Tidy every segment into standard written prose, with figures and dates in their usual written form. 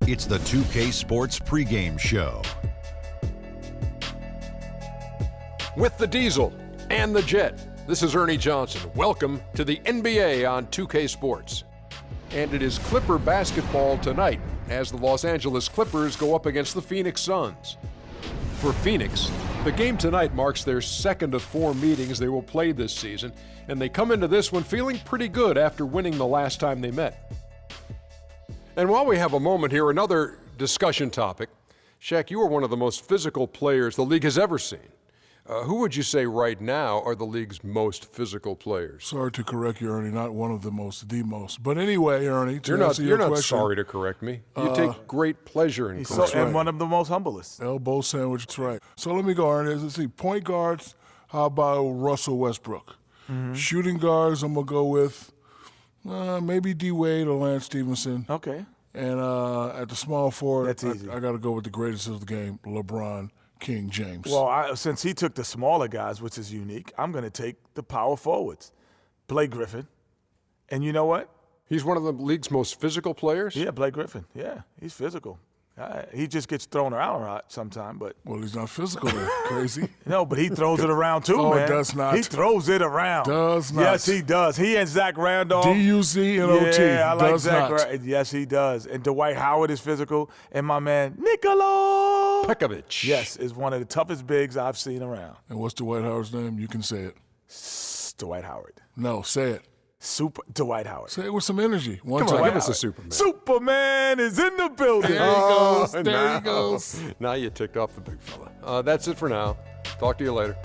It's the 2K Sports pregame show. With the Diesel and the Jet, this is Ernie Johnson. Welcome to the NBA on 2K Sports. And it is Clipper basketball tonight as the Los Angeles Clippers go up against the Phoenix Suns. For Phoenix, the game tonight marks their second of 4 meetings they will play this season, and they come into this one feeling pretty good after winning the last time they met. And while we have a moment here, another discussion topic. Shaq, you are one of the most physical players the league has ever seen. Who would you say right now are the league's most physical players? Sorry to correct you, Ernie. Not one of the most, the most. But anyway, Ernie, to answer you're your not question, sorry to correct me. You take great pleasure in correcting. And one of the most humblest. elbow sandwich. That's right. So let me go, Ernie. Let's see. Point guards. How about Russell Westbrook? Shooting guards. I'm gonna go with maybe D Wade or Lance Stevenson. Okay. And at the small forward, That's easy. I got to go with the greatest of the game, LeBron King James. Well, since he took the smaller guys, which is unique, I'm going to take the power forwards. Blake Griffin. And you know what? He's one of the league's most physical players? Yeah, Blake Griffin. Yeah, he's physical. He just gets thrown around a lot sometimes, but Well, he's not physical then. Crazy. no, but he throws it around too, Oh, man. does not. He throws it around. Does not. Yes, he does. He and Zach Randolph. D-U-Z-N-O-T. Yeah, I like does Zach. not. Yes, he does. And Dwight Howard is physical, and my man Nikola Pekovic. Yes, is one of the toughest bigs I've seen around. And what's Dwight Howard's name? You can say it. Dwight Howard. No, say it. Super Dwight Howard. Say it with some energy. One Come time. on, give us a Superman. Superman is in the building. There he goes. There now, he goes. Now you ticked off the big fella. That's it for now. Talk to you later.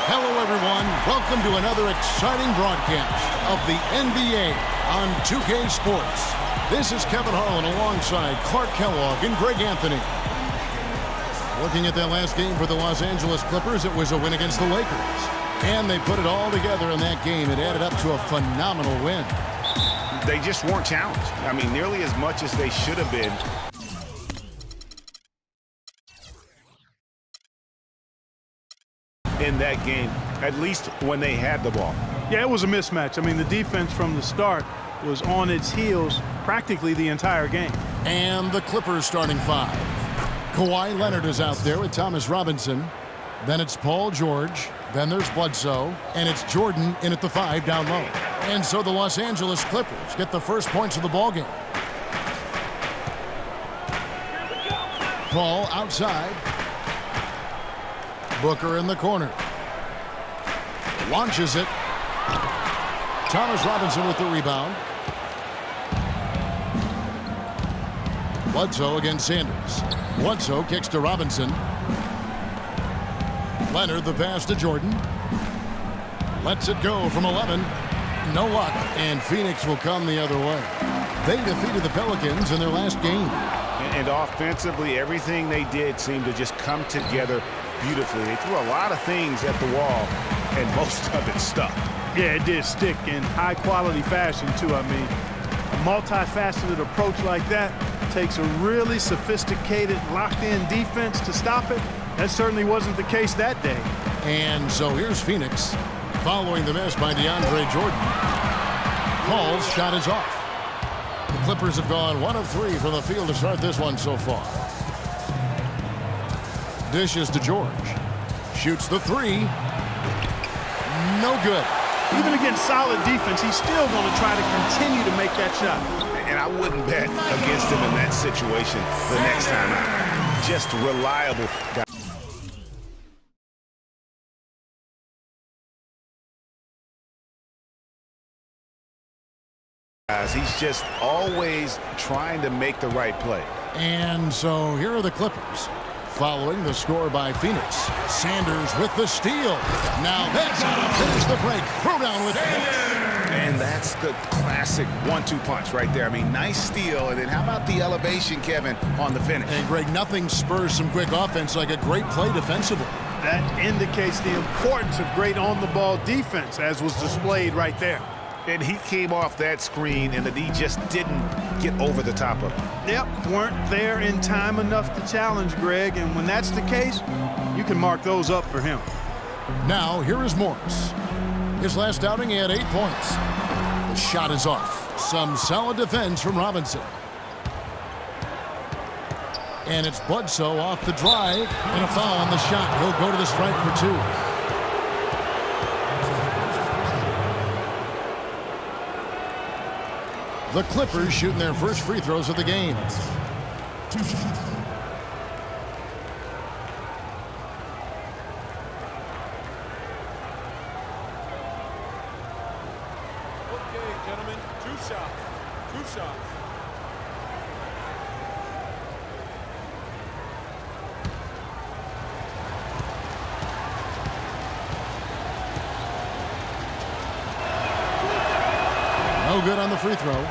Hello, everyone. Welcome to another exciting broadcast of the NBA on 2K Sports. This is Kevin Harlan alongside Clark Kellogg and Greg Anthony. Looking at that last game for the Los Angeles Clippers, it was a win against the Lakers. And they put it all together in that game. It added up to a phenomenal win. They just weren't challenged. I mean, nearly as much as they should have been. In that game, at least when they had the ball. Yeah, it was a mismatch. I mean, the defense from the start was on its heels practically the entire game. And the Clippers starting 5. Kawhi Leonard is out there with Thomas Robinson. Then it's Paul George. Then there's Bledsoe. And it's Jordan in at the 5 down low. And so the Los Angeles Clippers get the first points of the ballgame. Paul outside. Booker in the corner. Launches it. Thomas Robinson with the rebound. Bledsoe against Sanders. Bledsoe kicks to Robinson. Leonard the pass to Jordan. Lets it go from 11. No luck, and Phoenix will come the other way. They defeated the Pelicans in their last game. And offensively, everything they did seemed to just come together beautifully. They threw a lot of things at the wall, and most of it stuck. Yeah, it did stick in high-quality fashion, too. I mean, a multifaceted approach like that takes a really sophisticated, locked-in defense to stop it. That certainly wasn't the case that day. And so here's Phoenix, following the miss by DeAndre Jordan. Paul's shot is off. The Clippers have gone 1 of 3 from the field to start this one so far. Dishes to George. Shoots the 3. No good. Even against solid defense, he's still going to try to continue to make that shot. And I wouldn't bet against him in that situation the next time out. Just reliable guy. He's just always trying to make the right play. And so here are the Clippers, following the score by Phoenix. Sanders with the steal. Now that's how to finish the break. Throw down with And that's the classic 1-2 punch right there. I mean, nice steal. And then how about the elevation, Kevin, on the finish? And Greg, nothing spurs some quick offense like a great play defensively. That indicates the importance of great on-the-ball defense, as was displayed right there. And he came off that screen, and the D just didn't get over the top of it. Yep, weren't there in time enough to challenge Greg, and when that's the case, you can mark those up for him. Now, here is Morris. His last outing, he had 8 points. The shot is off. Some solid defense from Robinson. And it's Bledsoe off the drive, and a foul on the shot. He'll go to the stripe for 2. The Clippers shooting their first free throws of the game. Okay, gentlemen, 2 shots. 2 shots. No good on the free throw.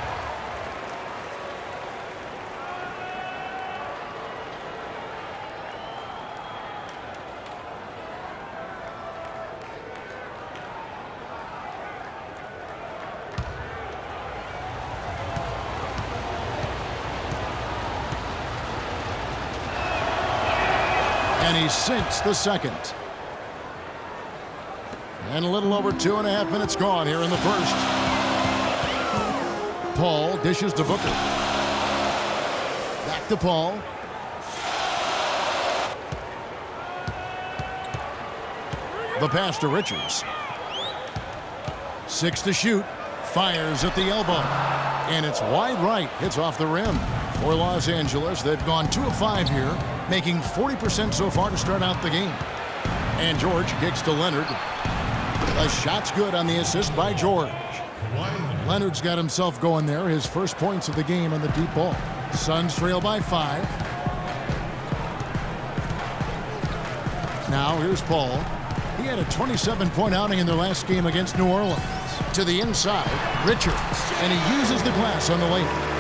And he sinks the second. And a little over 2.5 minutes gone here in the first. Paul dishes to Booker. Back to Paul. The pass to Richards. 6 to shoot. Fires at the elbow. And it's wide right. Hits off the rim. For Los Angeles, they've gone 2 of 5 here, making 40% so far to start out the game. And George kicks to Leonard. The shot's good on the assist by George. Leonard's got himself going there. His first points of the game on the deep ball. Suns trail by 5. Now here's Paul. He had a 27-point outing in their last game against New Orleans. To the inside, Richards, and he uses the glass on the layup.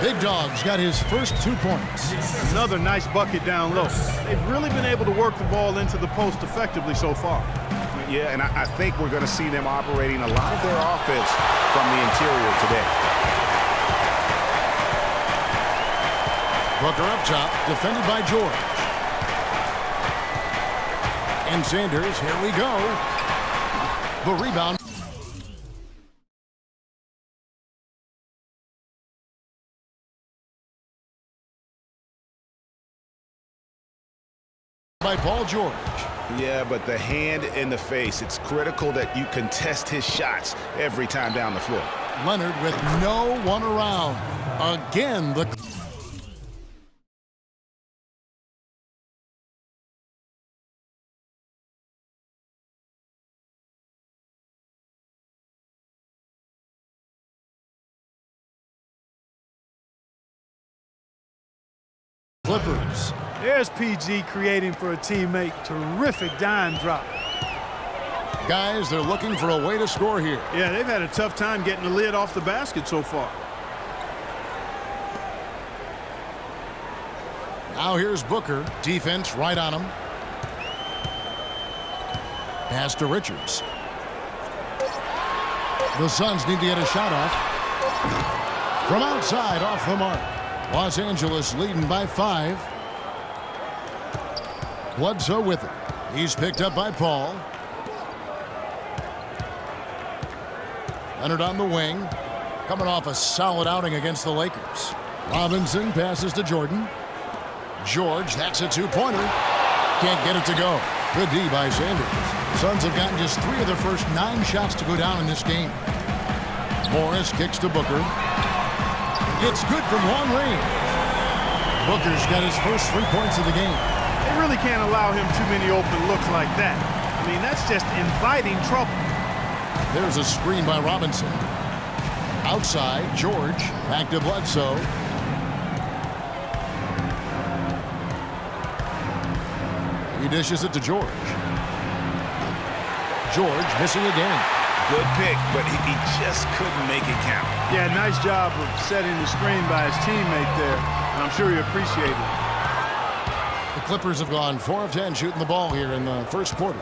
Big Dog's got his first 2 points. Another nice bucket down low. They've really been able to work the ball into the post effectively so far. Yeah, and I think we're going to see them operating a lot of their offense from the interior today. Booker up top, defended by George. And Sanders, here we go. The rebound. By Paul George. Yeah, but the hand in the face, it's critical that you contest his shots every time down the floor. Leonard with no one around. Again, the Clippers. There's PG creating for a teammate. Terrific dime drop. Guys, they're looking for a way to score here. Yeah, they've had a tough time getting the lid off the basket so far. Now here's Booker. Defense right on him. Pass to Richards. The Suns need to get a shot off. From outside, off the mark. Los Angeles leading by 5. Bledsoe with it. He's picked up by Paul. Leonard on the wing. Coming off a solid outing against the Lakers. Robinson passes to Jordan. George, that's a 2-pointer. Can't get it to go. Good D by Sanders. Suns have gotten just 3 of their first 9 shots to go down in this game. Morris kicks to Booker. It's good from long range. Booker's got his first 3 points of the game. They really can't allow him too many open looks like that. I mean, that's just inviting trouble. There's a screen by Robinson. Outside, George. Back to Bledsoe. He dishes it to George. George missing again. Good pick, but he just couldn't make it count. Yeah, nice job of setting the screen by his teammate there, and I'm sure he appreciated it. The Clippers have gone 4 of 10 shooting the ball here in the first quarter.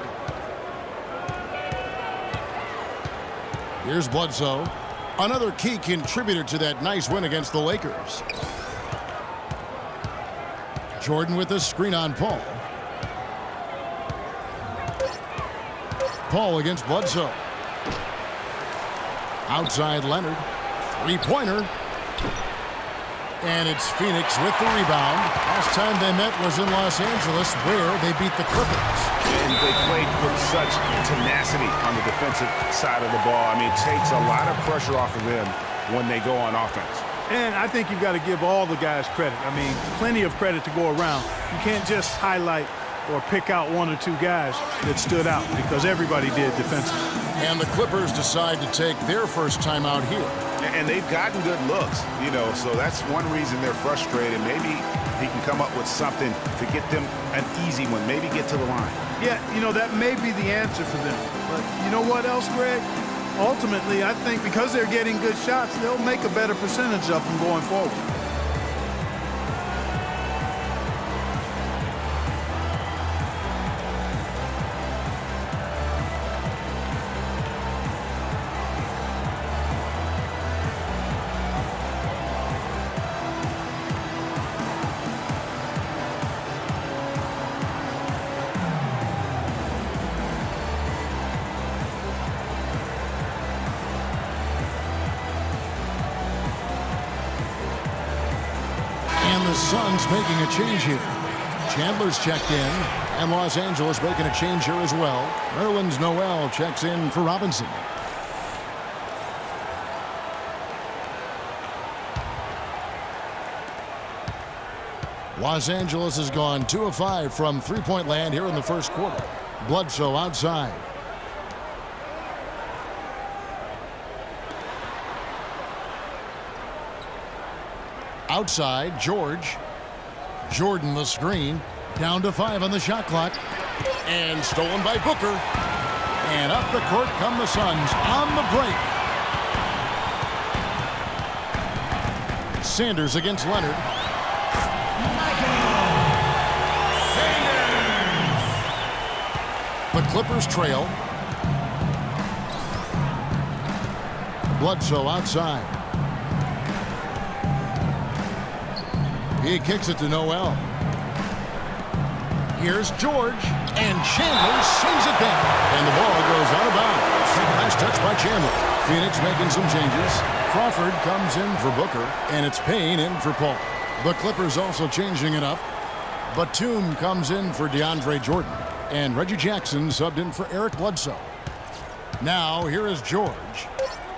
Here's Bledsoe. Another key contributor to that nice win against the Lakers. Jordan with a screen on Paul. Paul against Bledsoe. Outside Leonard. Three-pointer. And it's Phoenix with the rebound. Last time they met was in Los Angeles, where they beat the Clippers. And they played with such tenacity on the defensive side of the ball. I mean, it takes a lot of pressure off of them when they go on offense. And I think you've got to give all the guys credit. I mean, plenty of credit to go around. You can't just highlight or pick out one or two guys that stood out, because everybody did defensively. And the Clippers decide to take their first time out here. And they've gotten good looks, you know, so that's one reason they're frustrated. Maybe he can come up with something to get them an easy one, maybe get to the line. Yeah, you know, that may be the answer for them. But you know what else, Greg? Ultimately, I think because they're getting good shots, they'll make a better percentage of them going forward. The Suns making a change here. Chandler's checked in, and Los Angeles making a change here as well. Nerlens Noel checks in for Robinson. Los Angeles has gone 2 of 5 from three-point land here in the first quarter. Bledsoe outside. Outside, George. Jordan the screen. Down to 5 on the shot clock. And stolen by Booker. And up the court come the Suns on the break. Sanders against Leonard. The Clippers trail. Bledsoe outside. He kicks it to Noel. Here's George, and Chandler sends it back. And the ball goes out of bounds. Nice touch by Chandler. Phoenix making some changes. Crawford comes in for Booker, and it's Payne in for Paul. The Clippers also changing it up. Batum comes in for DeAndre Jordan, and Reggie Jackson subbed in for Eric Bledsoe. Now, here is George.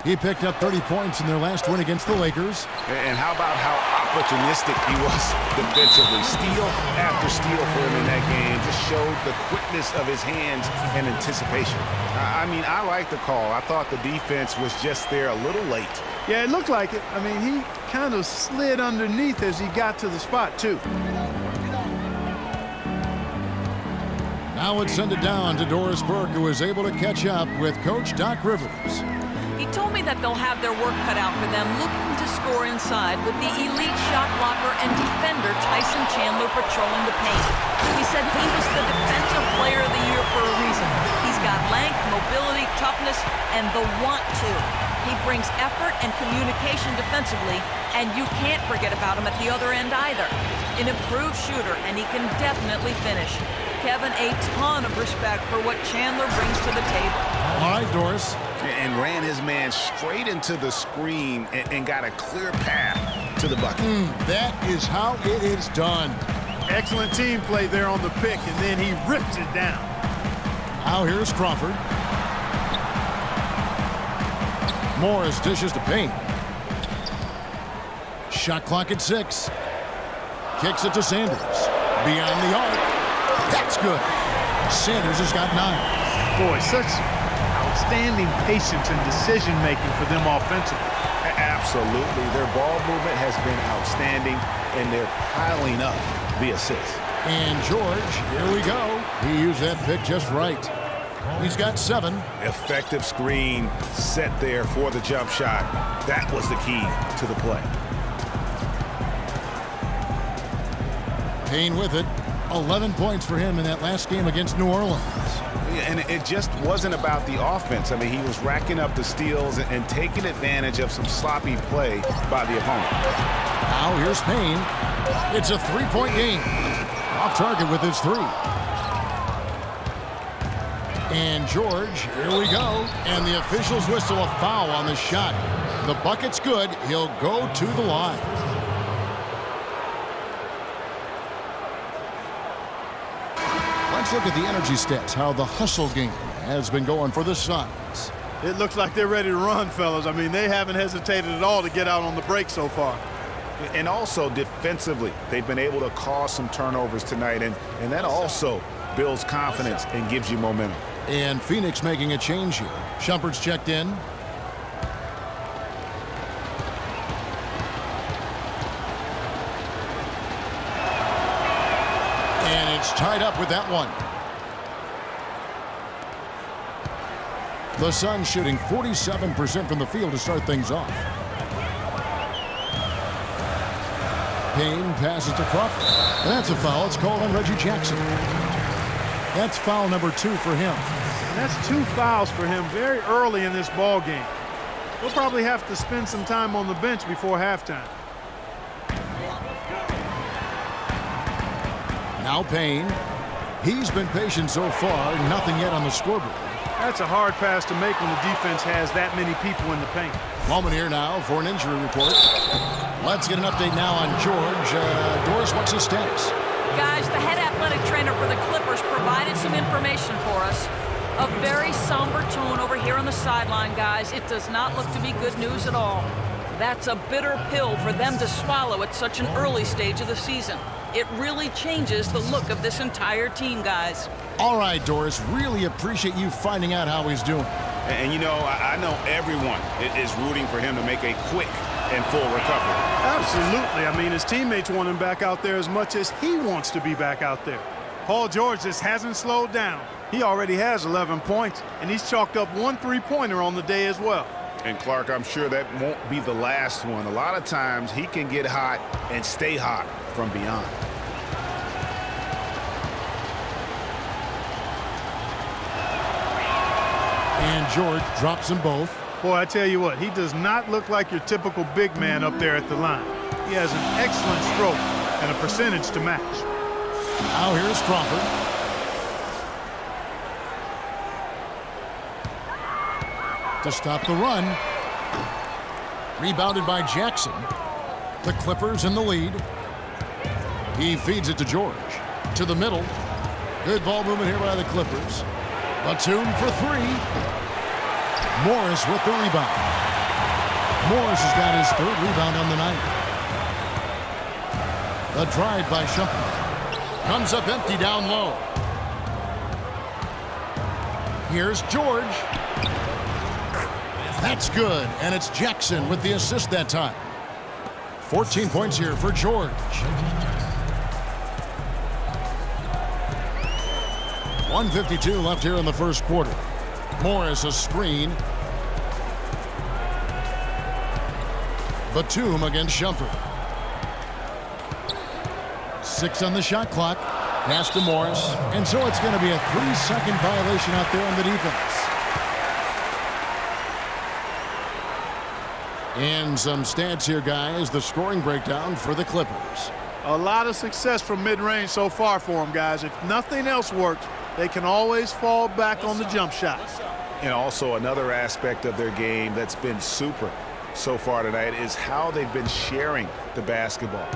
He picked up 30 points in their last win against the Lakers. And how about how opportunistic he was defensively? Steal after steal for him in that game. Just showed the quickness of his hands and anticipation. I mean, I like the call. I thought the defense was just there a little late. Yeah, it looked like it. I mean, he kind of slid underneath as he got to the spot, too. Now let's send it down to Doris Burke, who was able to catch up with Coach Doc Rivers. He told me that they'll have their work cut out for them looking to score inside with the elite shot blocker and defender Tyson Chandler patrolling the paint. He said he was the defensive player of the year for a reason. He's got length, mobility, toughness, and the want to. He brings effort and communication defensively, and you can't forget about him at the other end either. An improved shooter, and he can definitely finish. Kevin, a ton of respect for what Chandler brings to the table. All right, Doris. And ran his man straight into the screen and got a clear path to the bucket. That is how it is done. Excellent team play there on the pick, and then he rips it down. Now here's Crawford. Morris dishes to Payne. Shot clock at 6. Kicks it to Sanders. Beyond the arc. That's good. Sanders has got 9. Boy, such outstanding patience and decision-making for them offensively. Absolutely. Their ball movement has been outstanding, and they're piling up the assists. And George, here we go. He used that pick just right. He's got 7. Effective screen set there for the jump shot. That was the key to the play. Payne with it. 11 points for him in that last game against New Orleans. And it just wasn't about the offense. I mean, he was racking up the steals and taking advantage of some sloppy play by the opponent. Now here's Payne. It's a three-point game. Off target with his three. And George, here we go. And the officials whistle a foul on the shot. The bucket's good. He'll go to the line. Let's look at the energy stats, how the hustle game has been going for the Suns. It looks like they're ready to run, fellas. I mean, they haven't hesitated at all to get out on the break so far. And also defensively, they've been able to cause some turnovers tonight, and that also builds confidence and gives you momentum. And Phoenix making a change here. Shumpert's checked in. And it's tied up with that one. The Suns shooting 47% from the field to start things off. Payne passes to Crawford. And that's a foul. It's called on Reggie Jackson. That's foul number 2 for him. And that's 2 fouls for him very early in this ball game. He'll probably have to spend some time on the bench before halftime. Now Payne. He's been patient so far. Nothing yet on the scoreboard. That's a hard pass to make when the defense has that many people in the paint. Moment here now for an injury report. Let's get an update now on George. Doris, what's his status? Guys, the head athletic trainer for the Clippers provided some information for us. A very somber tone over here on the sideline, guys. It does not look to be good news at all. That's a bitter pill for them to swallow at such an early stage of the season. It really changes the look of this entire team, guys. All right, Doris, really appreciate you finding out how he's doing. And you know, I know everyone is rooting for him to make a quick and full recovery. Absolutely. I mean, his teammates want him back out there as much as he wants to be back out there. Paul George just hasn't slowed down. He already has 11 points, and he's chalked up 1 3-pointer on the day as well. And Clark, I'm sure that won't be the last one. A lot of times he can get hot and stay hot from beyond. And George drops them both. Boy, I tell you what, he does not look like your typical big man up there at the line. He has an excellent stroke and a percentage to match. Now here's Crawford. To stop the run. Rebounded by Jackson. The Clippers in the lead. He feeds it to George. To the middle. Good ball movement here by the Clippers. Batum for 3. Morris with the rebound. Morris has got his 3rd rebound on the night. The drive by Shumpert. Comes up empty down low. Here's George. That's good, and it's Jackson with the assist that time. 14 points here for George. 1:52 left here in the first quarter. Morris a screen. Batum against Shumpert. 6 on the shot clock. Pass to Morris. And so it's going to be a 3-second violation out there on the defense. And some stats here, guys. The scoring breakdown for the Clippers. A lot of success from mid-range so far for them, guys. If nothing else works, they can always fall back on the jump shot. And also another aspect of their game that's been super so far tonight is how they've been sharing the basketball.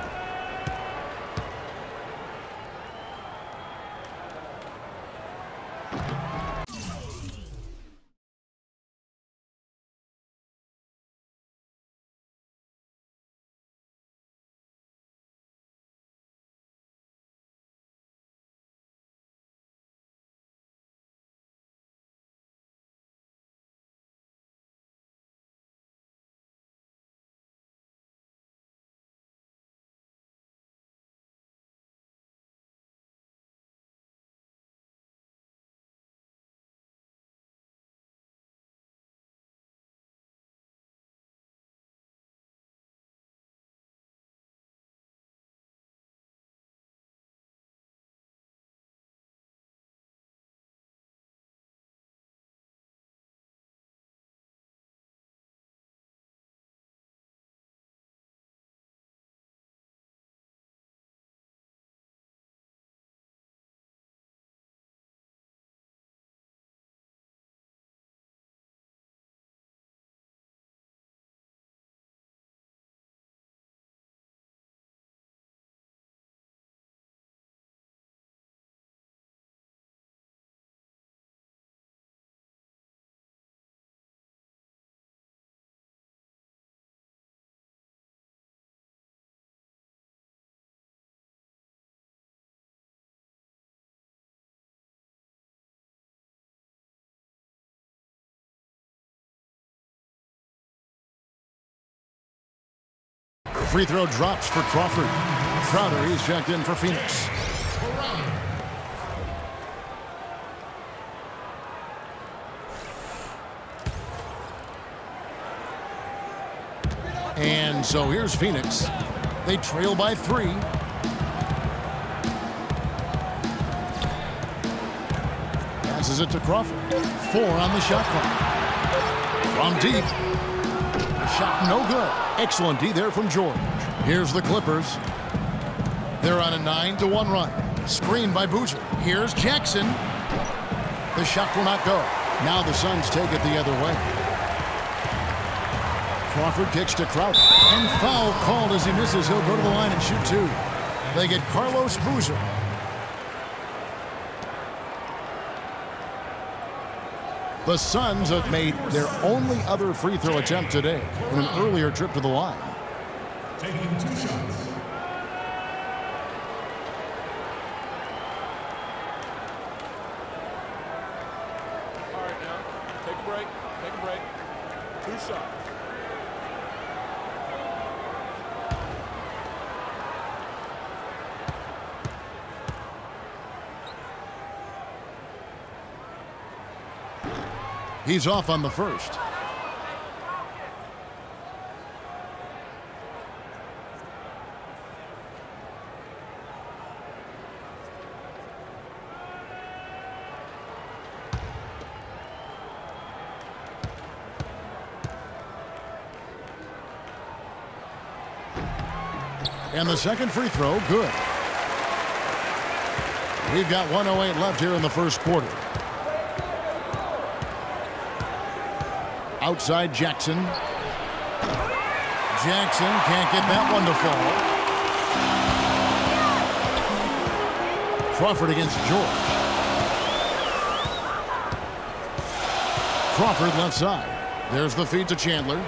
free throw drops for Crawford. Crowder, he's checked in for Phoenix. And so here's Phoenix. They trail by 3. Passes it to Crawford. 4 on the shot clock. From deep. Shot no good. Excellent D there from George. Here's the Clippers. They're on a 9-1 run. Screen by Boozer. Here's Jackson. The shot will not go. Now the Suns take it the other way. Crawford kicks to Crowder. And foul called as he misses. He'll go to the line and shoot 2. They get Carlos Boozer. The Suns have made their only other free throw attempt today in an earlier trip to the line. Taking 2 shots. All right, now, take a break. Take a break. 2 shots. He's off on the first. And the second free throw, good. We've got 1:08 left here in the first quarter. Outside Jackson. Jackson can't get that one to fall. Crawford against George. Crawford left side. There's the feed to Chandler.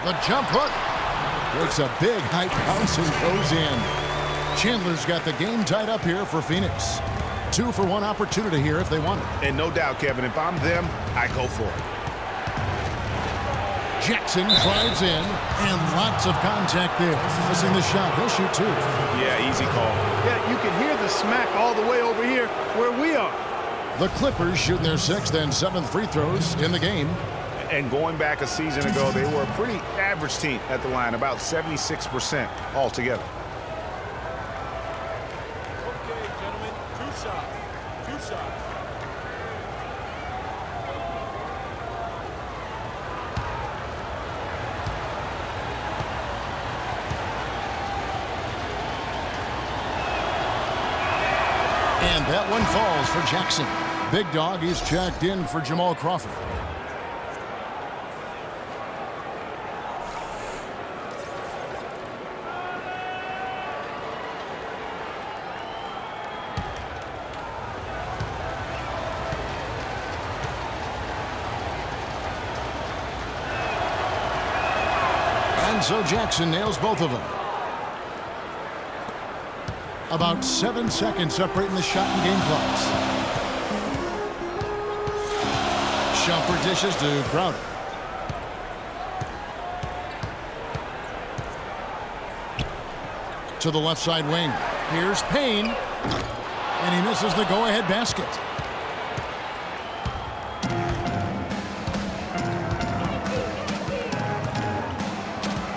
The jump hook. Takes a big high bounce and goes in. Chandler's got the game tied up here for Phoenix. 2-for-1 opportunity here if they want it. And no doubt, Kevin, if I'm them, I go for it. Jackson drives in, and lots of contact there. Missing the shot. He'll shoot 2. Yeah, easy call. Yeah, you can hear the smack all the way over here where we are. The Clippers shooting their 6th and 7th free throws in the game. And going back a season ago, they were a pretty average team at the line, about 76% altogether. Okay, gentlemen, 2 shots. 2 shots. And that one falls for Jackson. Big Dog is checked in for Jamal Crawford. And so Jackson nails both of them. About 7 seconds separating the shot and game clocks. Shumpert dishes to Crowder. To the left side wing. Here's Payne. And he misses the go-ahead basket.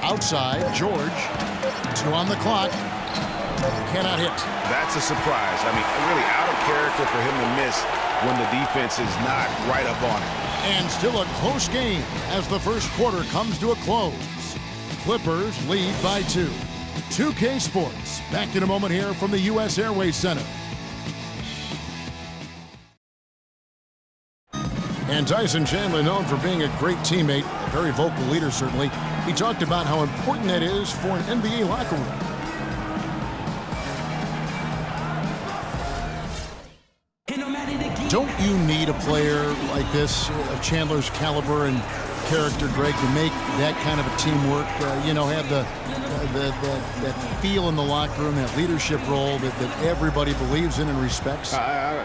Outside, George. 2 on the clock. Cannot hit. That's a surprise. I mean, really out of character for him to miss when the defense is not right up on him. And still a close game as the first quarter comes to a close. Clippers lead by 2. 2K Sports, back in a moment here from the U.S. Airways Center. And Tyson Chandler, known for being a great teammate, a very vocal leader certainly, he talked about how important that is for an NBA locker room. And no matter the game. Don't you need a player like this, of Chandler's caliber, and character, Greg, to make that kind of a teamwork, have that feel in the locker room, that leadership role that everybody believes in and respects?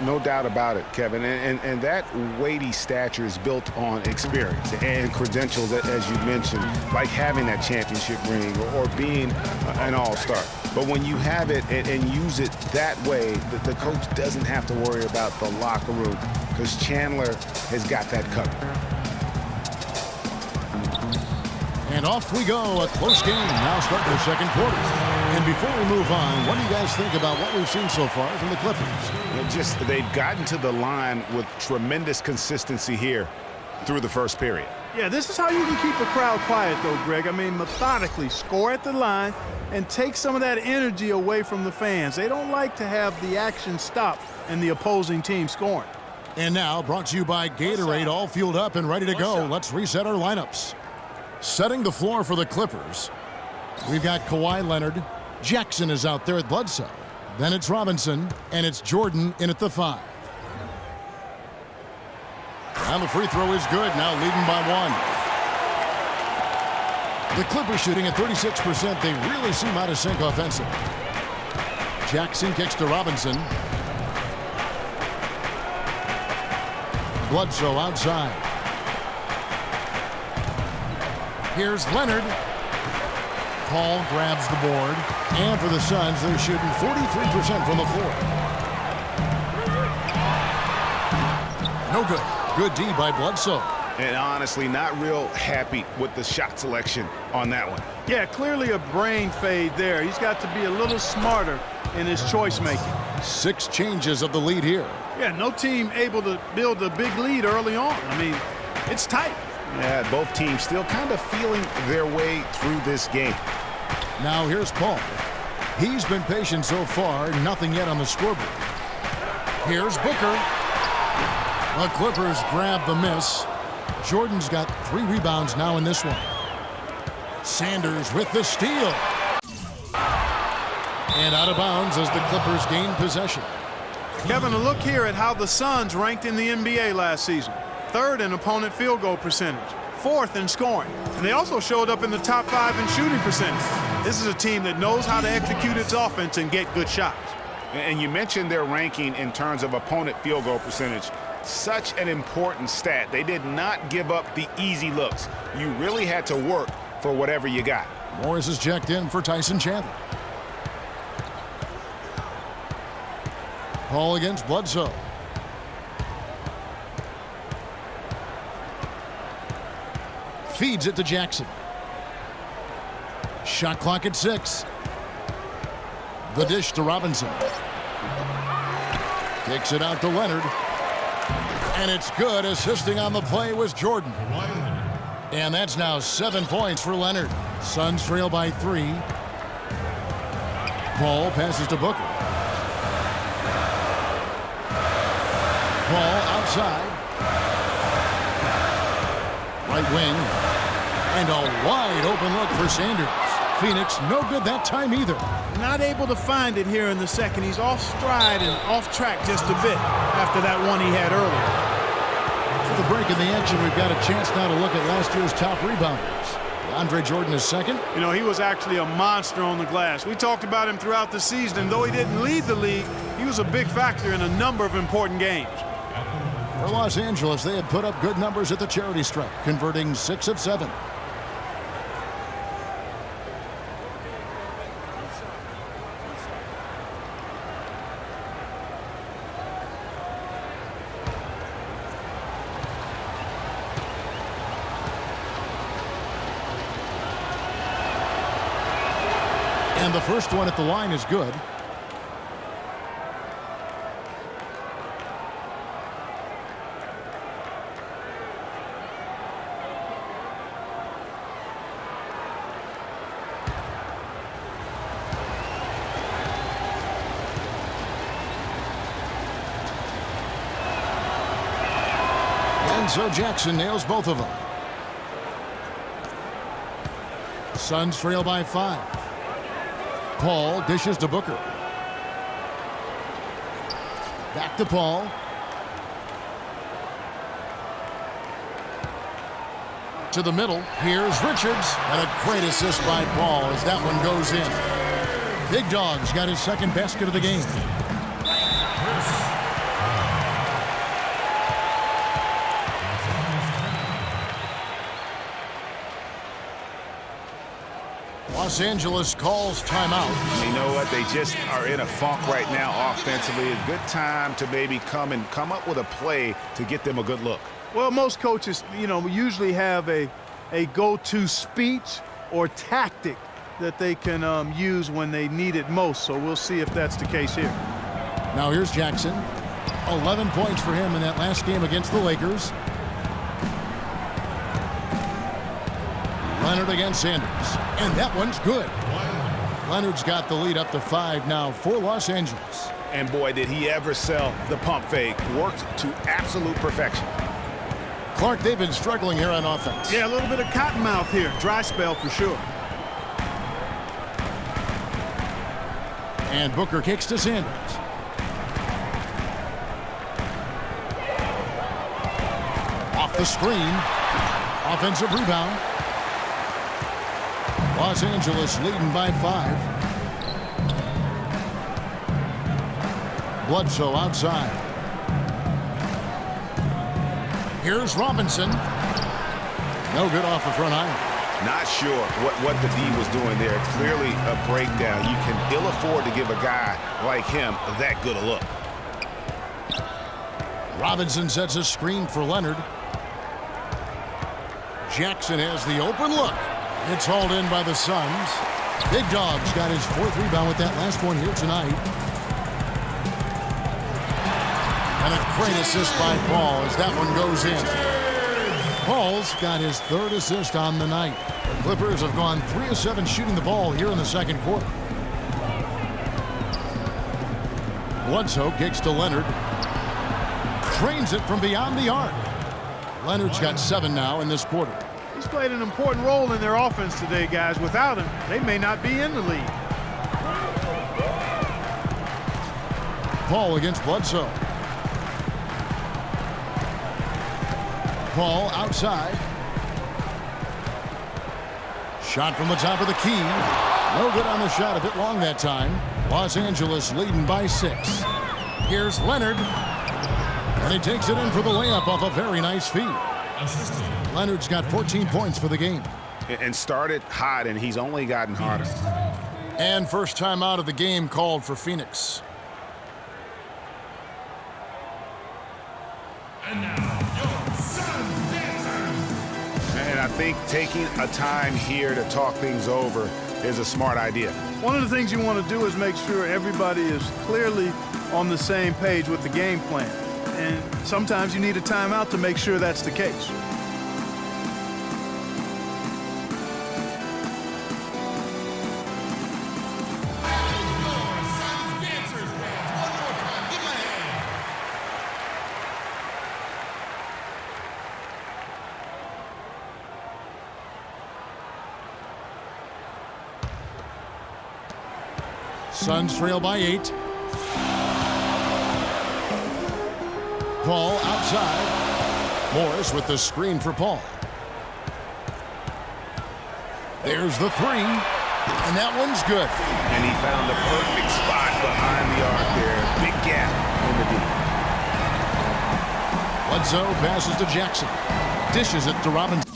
No doubt about it, Kevin. And that weighty stature is built on experience and credentials, as you mentioned, like having that championship ring or being an all-star. But when you have it and use it that way, the coach doesn't have to worry about the locker room because Chandler has got that covered. And off we go, a close game now starting the second quarter. And before we move on, what do you guys think about what we've seen so far from the Clippers? They've gotten to the line with tremendous consistency here through the first period. Yeah, this is how you can keep a crowd quiet, though, Greg. I mean, methodically score at the line and take some of that energy away from the fans. They don't like to have the action stop and the opposing team scoring. And now, brought to you by Gatorade, all fueled up and ready to go. Let's reset our lineups. Setting the floor for the Clippers, we've got Kawhi Leonard. Jackson is out there at Bledsoe. Then it's Robinson, and it's Jordan in at the 5. And the free throw is good, now leading by 1. The Clippers shooting at 36%. They really seem out of sync offensively. Jackson kicks to Robinson. Bledsoe outside. Here's Leonard. Paul grabs the board. And for the Suns, they're shooting 43% from the floor. No good. Good D by Bledsoe. And honestly, not real happy with the shot selection on that one. Yeah, clearly a brain fade there. He's got to be a little smarter in his choice making. 6 changes of the lead here. Yeah, no team able to build a big lead early on. I mean, it's tight. Yeah, both teams still kind of feeling their way through this game. Now here's Paul. He's been patient so far, nothing yet on the scoreboard. Here's Booker. The Clippers grab the miss. Jordan's got 3 rebounds now in this one. Sanders with the steal. And out of bounds as the Clippers gain possession. Kevin, a look here at how the Suns ranked in the NBA last season. 3rd in opponent field goal percentage, 4th in scoring. And they also showed up in the top 5 in shooting percentage. This is a team that knows how to execute its offense and get good shots. And you mentioned their ranking in terms of opponent field goal percentage. Such an important stat. They did not give up the easy looks. You really had to work for whatever you got. Morris is checked in for Tyson Chandler. Paul against Bledsoe. Feeds it to Jackson. Shot clock at 6. The dish to Robinson. Kicks it out to Leonard. And it's good. Assisting on the play was Jordan. And that's now 7 points for Leonard. Suns trail by 3. Paul passes to Booker. Paul outside. Right wing. And a wide open look for Sanders. Phoenix no good that time either. Not able to find it here in the second. He's off stride and off track just a bit after that one he had earlier. For the break in the action, we've got a chance now to look at last year's top rebounders. Andre Jordan is second. You know, he was actually a monster on the glass. We talked about him throughout the season, and though he didn't lead the league, he was a big factor in a number of important games. For Los Angeles, they had put up good numbers at the charity stripe, converting 6 of 7. And the first one at the line is good. And so Jackson nails both of them. Suns trail by 5. Paul dishes to Booker. Back to Paul. To the middle, here's Richards. And a great assist by Paul as that one goes in. Big Dog's got his second basket of the game. Los Angeles calls timeout. You know what? They just are in a funk right now offensively. A good time to maybe come up with a play to get them a good look. Well, most coaches, usually have a go-to speech or tactic that they can use when they need it most. So we'll see if that's the case here. Now here's Jackson. 11 points for him in that last game against the Lakers. Leonard against Sanders. And that one's good. Leonard's got the lead up to 5 now for Los Angeles. And boy, did he ever sell the pump fake. Worked to absolute perfection. Clark, they've been struggling here on offense. Yeah, a little bit of cottonmouth here. Dry spell for sure. And Booker kicks to Sanders. Off the screen. Offensive rebound. Los Angeles leading by 5. Bledsoe outside. Here's Robinson. No good off the front iron. Not sure what the D was doing there. Clearly a breakdown. You can ill afford to give a guy like him that good a look. Robinson sets a screen for Leonard. Jackson has the open look. It's hauled in by the Suns. Big Dog's got his 4th rebound with that last one here tonight. And a great assist by Paul as that one goes in. Paul's got his 3rd assist on the night. The Clippers have gone 3 of 7 shooting the ball here in the second quarter. Bledsoe kicks to Leonard. Trains it from beyond the arc. Leonard's got 7 now in this quarter. He's played an important role in their offense today, guys. Without him, they may not be in the lead. Paul against Bledsoe. Paul outside. Shot from the top of the key. No good on the shot, a bit long that time. Los Angeles leading by 6. Here's Leonard. And he takes it in for the layup off a very nice feed. Leonard's got 14 points for the game. And started hot, and he's only gotten harder. And first time out of the game called for Phoenix. And now, your Sun Dancers. And I think taking a time here to talk things over is a smart idea. One of the things you want to do is make sure everybody is clearly on the same page with the game plan. And sometimes you need a timeout to make sure that's the case. Suns trail by 8. Paul outside. Morris with the screen for Paul. There's the 3. And that one's good. And he found the perfect spot behind the arc there. Big gap in the D. Bledsoe passes to Jackson. Dishes it to Robinson.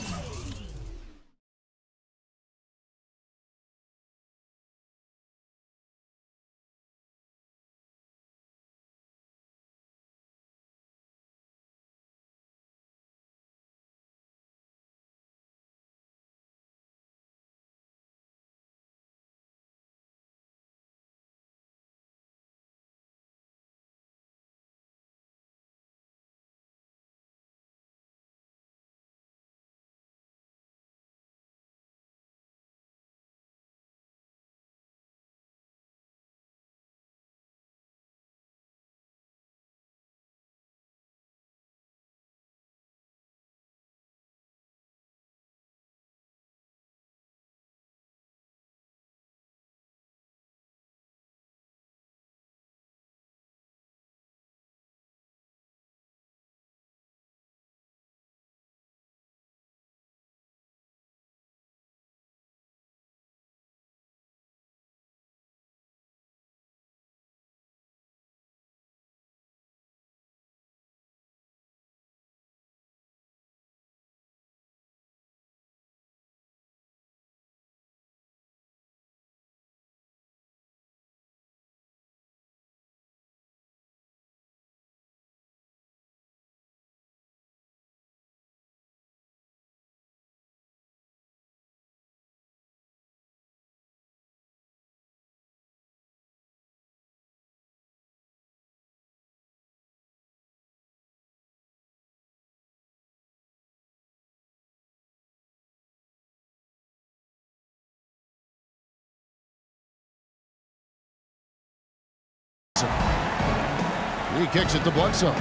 He kicks it to Bledsoe.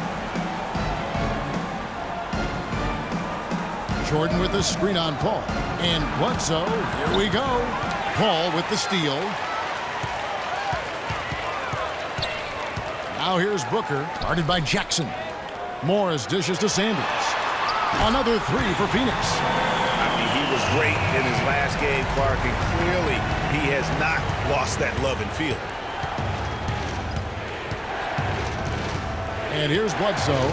Jordan with the screen on Paul. And Bledsoe, here we go. Paul with the steal. Now here's Booker, guarded by Jackson. Morris dishes to Sanders. Another three for Phoenix. I mean, he was great in his last game, Clark, and clearly he has not lost that love and feel. And here's Bledsoe.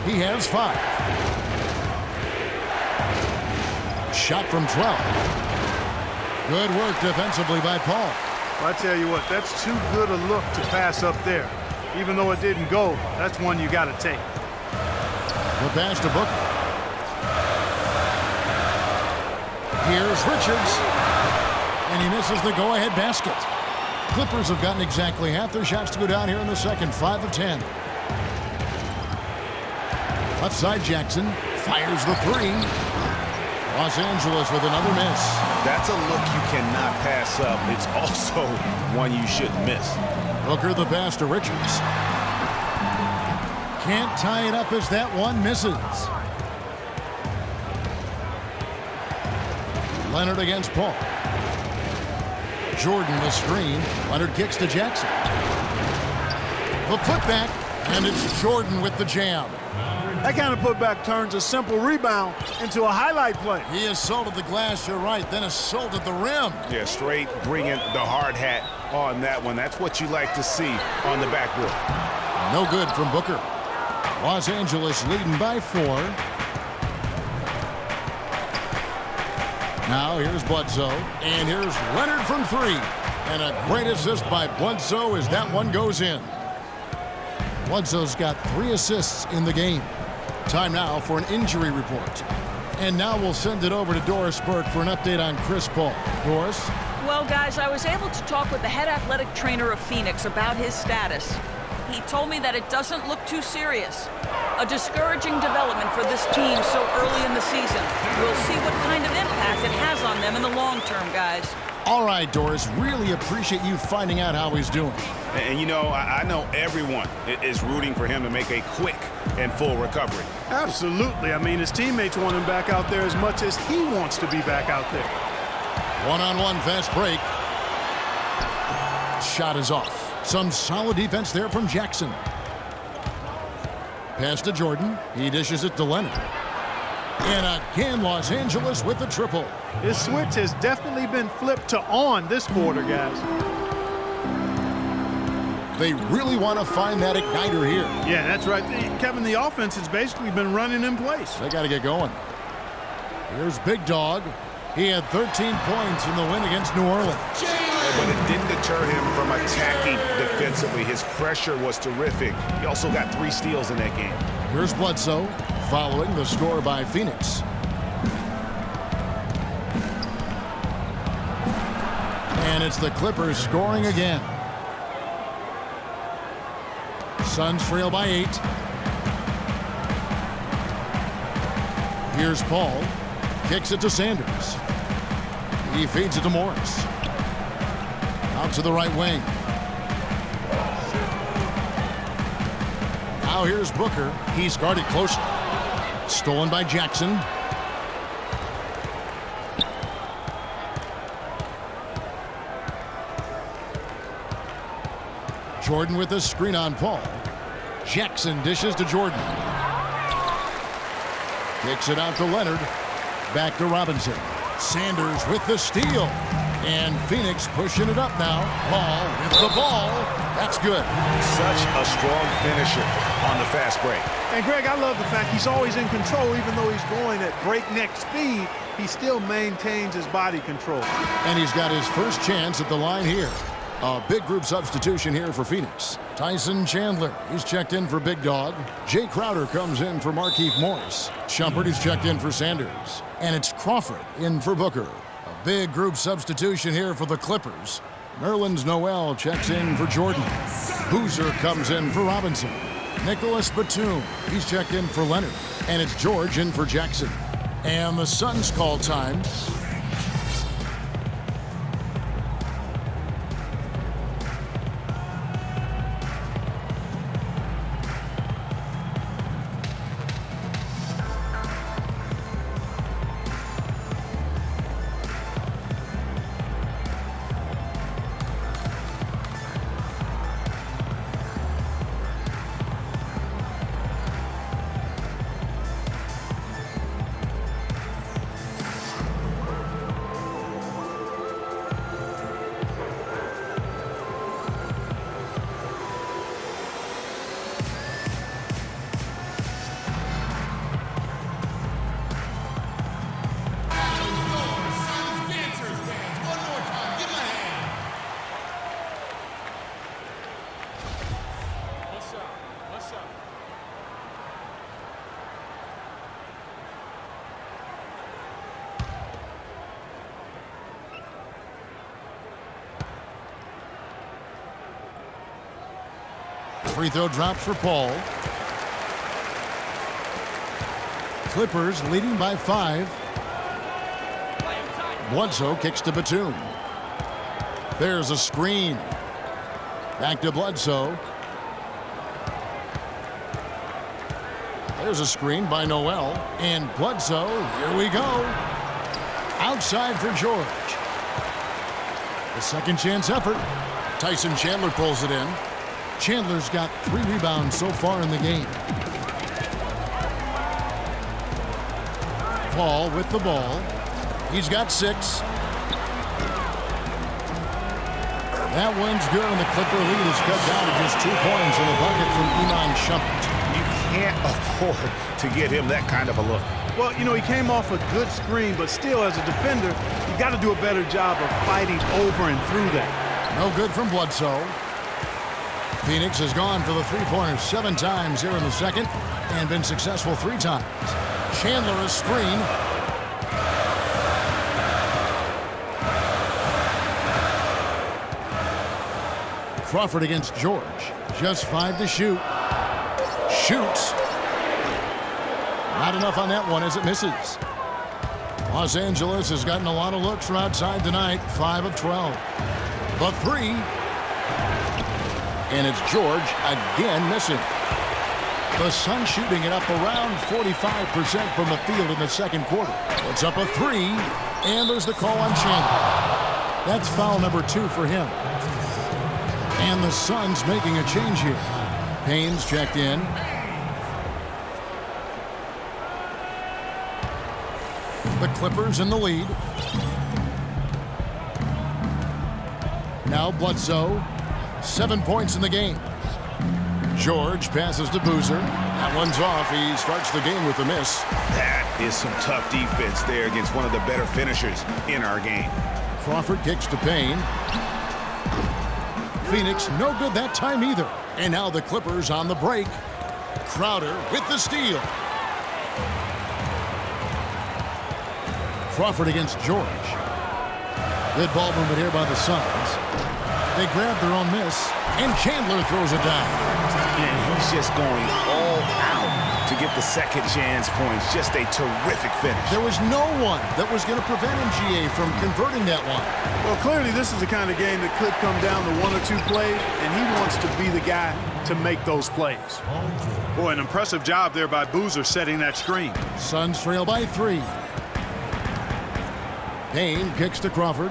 He has 5. Shot from 12. Good work defensively by Paul. I tell you what, that's too good a look to pass up there. Even though it didn't go, that's one you got to take. The pass to Booker. Here's Richards. And he misses the go-ahead basket. Clippers have gotten exactly half their shots to go down here in the second. 5 of 10. Left side Jackson fires the 3. Los Angeles with another miss. That's a look you cannot pass up. It's also one you shouldn't miss. Booker the pass to Richards. Can't tie it up as that one misses. Leonard against Paul. Jordan the screen. Leonard kicks to Jackson. The putback, and it's Jordan with the jam. That kind of putback turns a simple rebound into a highlight play. He assaulted the glass, you're right, then assaulted the rim. Yeah, straight bringing the hard hat on that one. That's what you like to see on the backboard. No good from Booker. Los Angeles leading by 4. Now here's Bledsoe, and here's Leonard from 3. And a great assist by Bledsoe as that one goes in. Bledsoe's got 3 assists in the game. Time now for an injury report. And now we'll send it over to Doris Burke for an update on Chris Paul. Doris? Well, guys, I was able to talk with the head athletic trainer of Phoenix about his status. He told me that it doesn't look too serious. A discouraging development for this team so early in the season. We'll see what kind of impact it has on them in the long term, guys. All right, Doris, really appreciate you finding out how he's doing. And you know, I know everyone is rooting for him to make a quick and full recovery. Absolutely. I mean, his teammates want him back out there as much as he wants to be back out there. One-on-one fast break. Shot is off. Some solid defense there from Jackson. Pass to Jordan. He dishes it to Leonard. And again, Los Angeles with the triple. His switch has definitely been flipped to on this quarter, guys. They really want to find that igniter here. Yeah, that's right. Kevin, the offense has basically been running in place. They got to get going. Here's Big Dog. He had 13 points in the win against New Orleans. But it didn't deter him from attacking defensively. His pressure was terrific. He also got 3 steals in that game. Here's Bledsoe following the score by Phoenix. And it's the Clippers scoring again. Suns trail by 8. Here's Paul. Kicks it to Sanders. He feeds it to Morris. Out to the right wing. Now here's Booker. He's guarded closely. Stolen by Jackson. Jordan with the screen on Paul. Jackson dishes to Jordan. Kicks it out to Leonard. Back to Robinson. Sanders with the steal. And Phoenix pushing it up now. Paul with the ball. That's good. Such a strong finisher on the fast break. And Greg, I love the fact he's always in control. Even though he's going at breakneck speed, he still maintains his body control. And he's got his first chance at the line here. A big group substitution here for Phoenix. Tyson Chandler, he's checked in for Big Dog. Jay Crowder comes in for Markieff Morris. Shumpert is checked in for Sanders. And it's Crawford in for Booker. A big group substitution here for the Clippers. Nerlens Noel checks in for Jordan. Boozer comes in for Robinson. Nicholas Batum, he's checked in for Leonard. And it's George in for Jackson. And the Suns call time. Free throw drops for Paul. Clippers leading by 5. Bledsoe kicks to Batum. There's a screen. Back to Bledsoe. There's a screen by Noel. And Bledsoe, here we go. Outside for George. The second chance effort. Tyson Chandler pulls it in. Chandler's got 3 rebounds so far in the game. Paul with the ball. He's got 6. That one's good, and the Clipper lead is cut down to just 2 points in the bucket from Iman Shumpert. You can't afford to get him that kind of a look. Well, you know, he came off a good screen, but still, as a defender, you got to do a better job of fighting over and through that. No good from Bledsoe. Phoenix has gone for the 3-pointer 7 times here in the second and been successful 3 times. Chandler a screen. Crawford against George. Just 5 to shoot. Shoots. Not enough on that one as it misses. Los Angeles has gotten a lot of looks from outside tonight. 5 of 12. The 3. And it's George again missing. The Suns shooting it up around 45% from the field in the second quarter. It's up a 3. And there's the call on Chandler. That's foul number 2 for him. And the Suns making a change here. Payne's checked in. The Clippers in the lead. Now Bledsoe. 7 points in the game. George passes to Boozer. That one's off. He starts the game with a miss. That is some tough defense there against one of the better finishers in our game. Crawford kicks to Payne. Phoenix no good that time either. And now the Clippers on the break. Crowder with the steal. Crawford against George. Good ball movement here by the Suns. They grab their own miss, and Chandler throws it down. And he's just going all out to get the second chance points. Just a terrific finish. There was no one that was going to prevent MGA from converting that one. Well, clearly this is the kind of game that could come down to 1 or 2 plays, and he wants to be the guy to make those plays. Boy, an impressive job there by Boozer setting that screen. Suns trail by 3. Payne kicks to Crawford.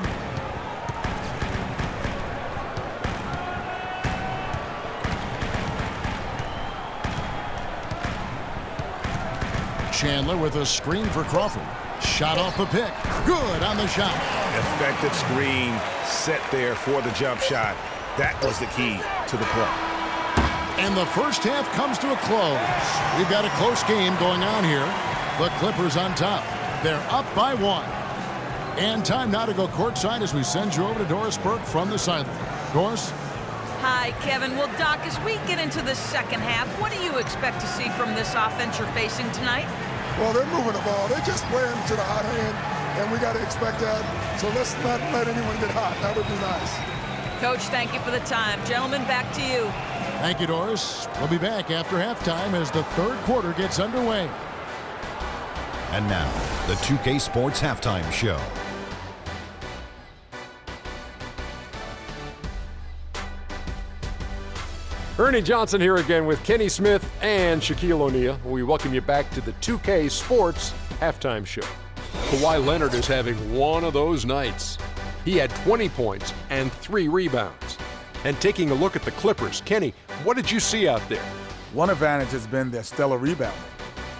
Chandler with a screen for Crawford. Shot off the pick. Good on the shot. Effective screen set there for the jump shot. That was the key to the play. And the first half comes to a close. We've got a close game going on here. The Clippers on top. They're up by 1. And time now to go courtside as we send you over to Doris Burke from the sideline. Doris? Hi, Kevin. Well, Doc, as we get into the second half, what do you expect to see from this offense you're facing tonight? Well, they're moving the ball. They're just playing to the hot hand, and we got to expect that. So let's not let anyone get hot. That would be nice. Coach, thank you for the time. Gentlemen, back to you. Thank you, Doris. We'll be back after halftime as the third quarter gets underway. And now, the 2K Sports Halftime Show. Ernie Johnson here again with Kenny Smith and Shaquille O'Neal. We welcome you back to the 2K Sports Halftime Show. Kawhi Leonard is having one of those nights. He had 20 points and 3 rebounds. And taking a look at the Clippers, Kenny, what did you see out there? One advantage has been their stellar rebounding.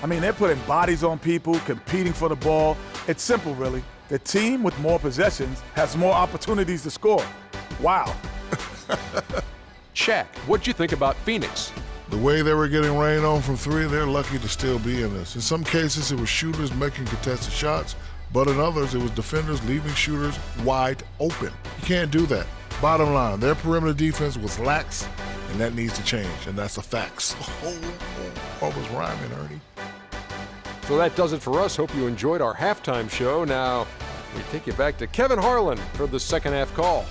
I mean, they're putting bodies on people, competing for the ball. It's simple, really. The team with more possessions has more opportunities to score. Wow. Shaq, what'd you think about Phoenix? The way they were getting rain on from 3, they're lucky to still be in this. In some cases, it was shooters making contested shots, but in others, it was defenders leaving shooters wide open. You can't do that. Bottom line, their perimeter defense was lax, and that needs to change, and that's a fact. What was rhyming, Ernie? So that does it for us. Hope you enjoyed our halftime show. Now, we take you back to Kevin Harlan for the second half call.